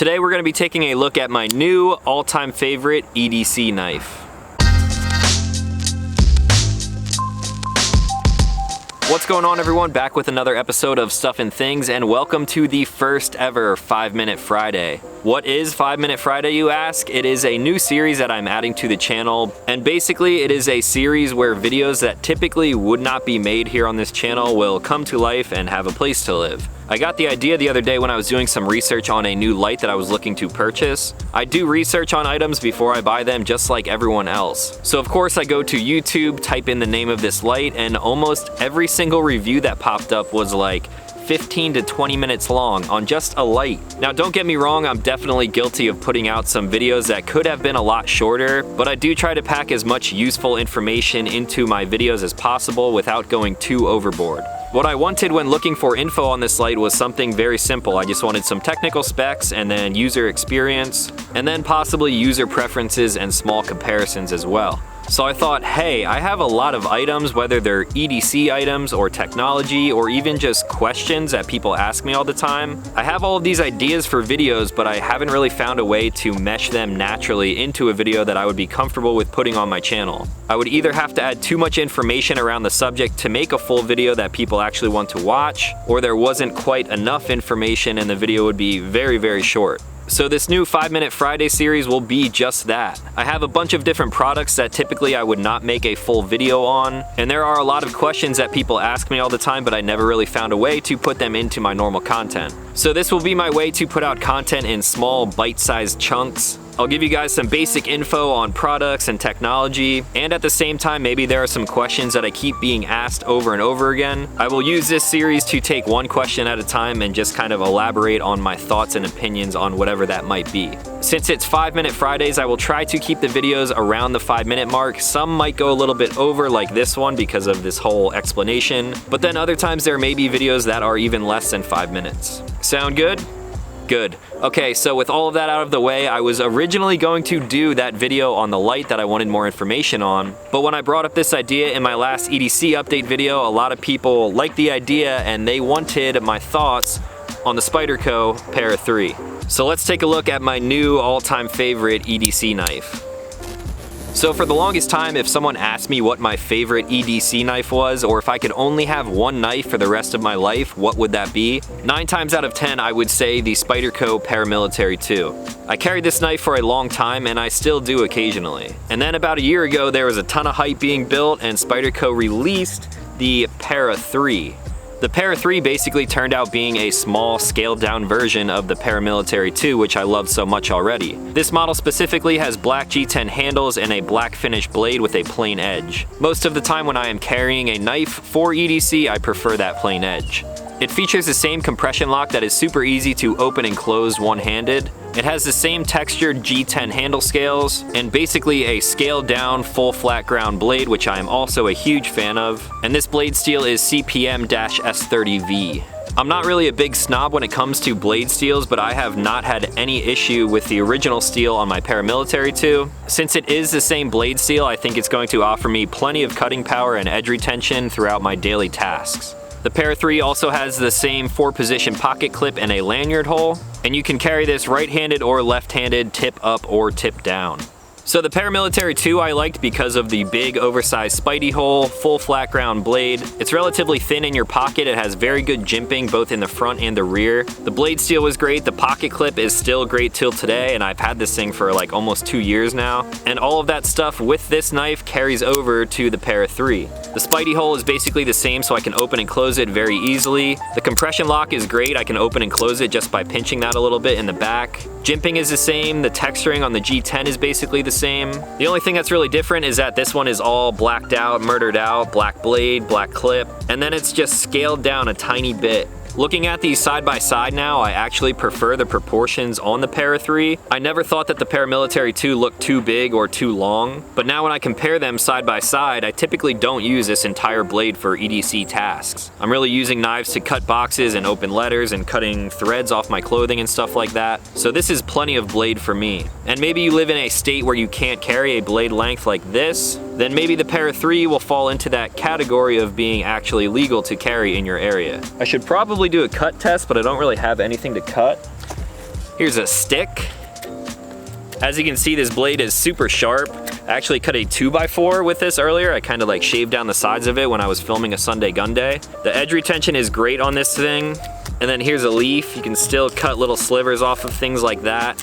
Today we're going to be taking a look at my new all-time favorite EDC knife. What's going on, everyone? Back with another episode of Stuff and Things, and welcome to the first ever 5 Minute Friday. What is 5 Minute Friday, you ask? It is a new series that I'm adding to the channel, and basically it is a series where videos that typically would not be made here on this channel will come to life and have a place to live. I got the idea the other day when I was doing some research on a new light that I was looking to purchase. I do research on items before I buy them, just like everyone else. So of course I go to YouTube, type in the name of this light, and almost every single review that popped up was like 15 to 20 minutes long on just a light. Now don't get me wrong, I'm definitely guilty of putting out some videos that could have been a lot shorter, but I do try to pack as much useful information into my videos as possible without going too overboard. What I wanted when looking for info on this light was something very simple. I just wanted some technical specs and then user experience, and then possibly user preferences and small comparisons as well. So I thought, hey, I have a lot of items, whether they're EDC items or technology or even just questions that people ask me all the time. I have all of these ideas for videos, but I haven't really found a way to mesh them naturally into a video that I would be comfortable with putting on my channel. I would either have to add too much information around the subject to make a full video that people actually want to watch, or there wasn't quite enough information and the video would be very, very short. So this new 5 Minute Friday series will be just that. I have a bunch of different products that typically I would not make a full video on, and there are a lot of questions that people ask me all the time, but I never really found a way to put them into my normal content. So this will be my way to put out content in small, bite-sized chunks. I'll give you guys some basic info on products and technology, and at the same time, maybe there are some questions that I keep being asked over and over again. I will use this series to take one question at a time and just kind of elaborate on my thoughts and opinions on whatever that might be. Since it's 5 Minute Fridays, I will try to keep the videos around the 5 minute mark. Some might go a little bit over, like this one, because of this whole explanation, but then other times there may be videos that are even less than 5 minutes. Sound good? Good. Okay, so with all of that out of the way, I was originally going to do that video on the light that I wanted more information on, but when I brought up this idea in my last EDC update video, a lot of people liked the idea and they wanted my thoughts on the Spyderco Para 3. So let's take a look at my new all-time favorite EDC knife. So for the longest time, if someone asked me what my favorite EDC knife was, or if I could only have one knife for the rest of my life, what would that be? 9 times out of 10, I would say the Spyderco Paramilitary 2. I carried this knife for a long time, and I still do occasionally. And then about a year ago, there was a ton of hype being built, and Spyderco released the Para 3. The Para 3 basically turned out being a small, scaled-down version of the Paramilitary 2, which I love so much already. This model specifically has black G10 handles and a black finish blade with a plain edge. Most of the time when I am carrying a knife for EDC, I prefer that plain edge. It features the same compression lock that is super easy to open and close one-handed. It has the same textured G10 handle scales, and basically a scaled down full flat ground blade, which I am also a huge fan of. And this blade steel is CPM-S30V. I'm not really a big snob when it comes to blade steels, but I have not had any issue with the original steel on my Paramilitary 2. Since it is the same blade steel, I think it's going to offer me plenty of cutting power and edge retention throughout my daily tasks. The Para 3 also has the same 4-position pocket clip and a lanyard hole, and you can carry this right-handed or left-handed, tip up or tip down. So the Paramilitary 2 I liked because of the big oversized Spidey hole, full flat ground blade. It's relatively thin in your pocket. It has very good jimping both in the front and the rear. The blade steel was great. The pocket clip is still great till today, and I've had this thing for like almost 2 years now. And all of that stuff with this knife carries over to the Para 3. The Spidey hole is basically the same, so I can open and close it very easily. The compression lock is great. I can open and close it just by pinching that a little bit in the back. Jimping is the same. The texturing on the G10 is basically the same. The only thing that's really different is that this one is all blacked out, murdered out, black blade, black clip, and then it's just scaled down a tiny bit. Looking at these side by side now, I actually prefer the proportions on the Para 3. I never thought that the Paramilitary 2 looked too big or too long, but now when I compare them side by side, I typically don't use this entire blade for EDC tasks. I'm really using knives to cut boxes and open letters and cutting threads off my clothing and stuff like that. So this is plenty of blade for me. And maybe you live in a state where you can't carry a blade length like this, then maybe the Para 3 will fall into that category of being actually legal to carry in your area. I should probably do a cut test, but I don't really have anything to cut. Here's a stick. As you can see, this blade is super sharp. I actually cut a 2x4 with this earlier. I kind of like shaved down the sides of it when I was filming a Sunday gun day. The edge retention is great on this thing. And then here's a leaf. You can still cut little slivers off of things like that.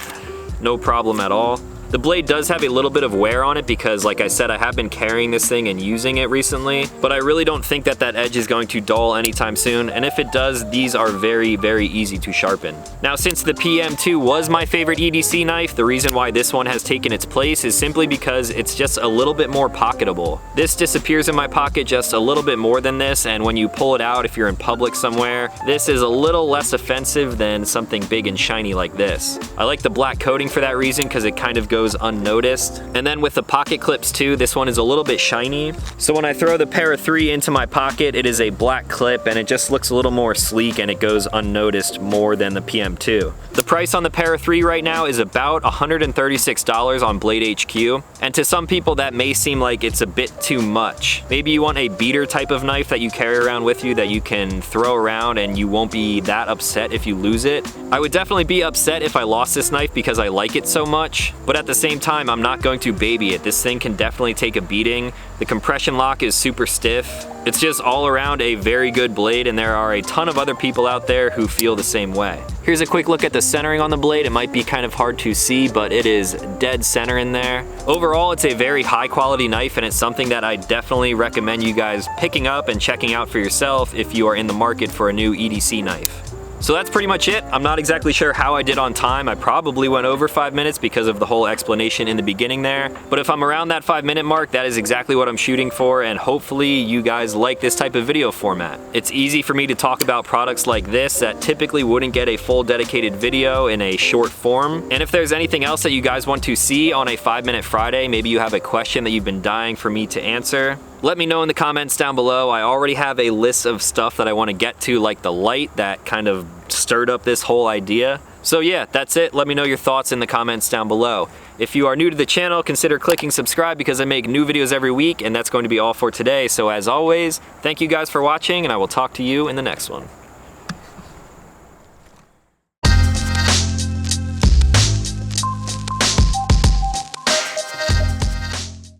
No problem at all. The blade does have a little bit of wear on it because, like I said, I have been carrying this thing and using it recently, but I really don't think that that edge is going to dull anytime soon, and if it does, these are very, very easy to sharpen. Now, since the PM2 was my favorite EDC knife, the reason why this one has taken its place is simply because it's just a little bit more pocketable. This disappears in my pocket just a little bit more than this, and when you pull it out, if you're in public somewhere, this is a little less offensive than something big and shiny like this. I like the black coating for that reason because it kind of goes unnoticed. And then with the pocket clips too, this one is a little bit shiny. So when I throw the Para 3 into my pocket, it is a black clip and it just looks a little more sleek and it goes unnoticed more than the PM2. The price on the Para 3 right now is about $136 on Blade HQ. And to some people that may seem like it's a bit too much. Maybe you want a beater type of knife that you carry around with you that you can throw around and you won't be that upset if you lose it. I would definitely be upset if I lost this knife because I like it so much, but at the same time, I'm not going to baby it. This thing can definitely take a beating. The compression lock is super stiff. It's just all around a very good blade, and there are a ton of other people out there who feel the same way. Here's a quick look at the centering on the blade. It might be kind of hard to see, but it is dead center in there. Overall, it's a very high quality knife, and it's something that I definitely recommend you guys picking up and checking out for yourself if you are in the market for a new EDC knife. So that's pretty much it. I'm not exactly sure how I did on time. I probably went over 5 minutes because of the whole explanation in the beginning there. But if I'm around that 5-minute mark, that is exactly what I'm shooting for, and hopefully you guys like this type of video format. It's easy for me to talk about products like this that typically wouldn't get a full dedicated video in a short form. And if there's anything else that you guys want to see on a 5-Minute Friday, maybe you have a question that you've been dying for me to answer, let me know in the comments down below. I already have a list of stuff that I want to get to, like the light that kind of stirred up this whole idea. So yeah, that's it. Let me know your thoughts in the comments down below. If you are new to the channel, consider clicking subscribe because I make new videos every week, and that's going to be all for today. So as always, thank you guys for watching, and I will talk to you in the next one.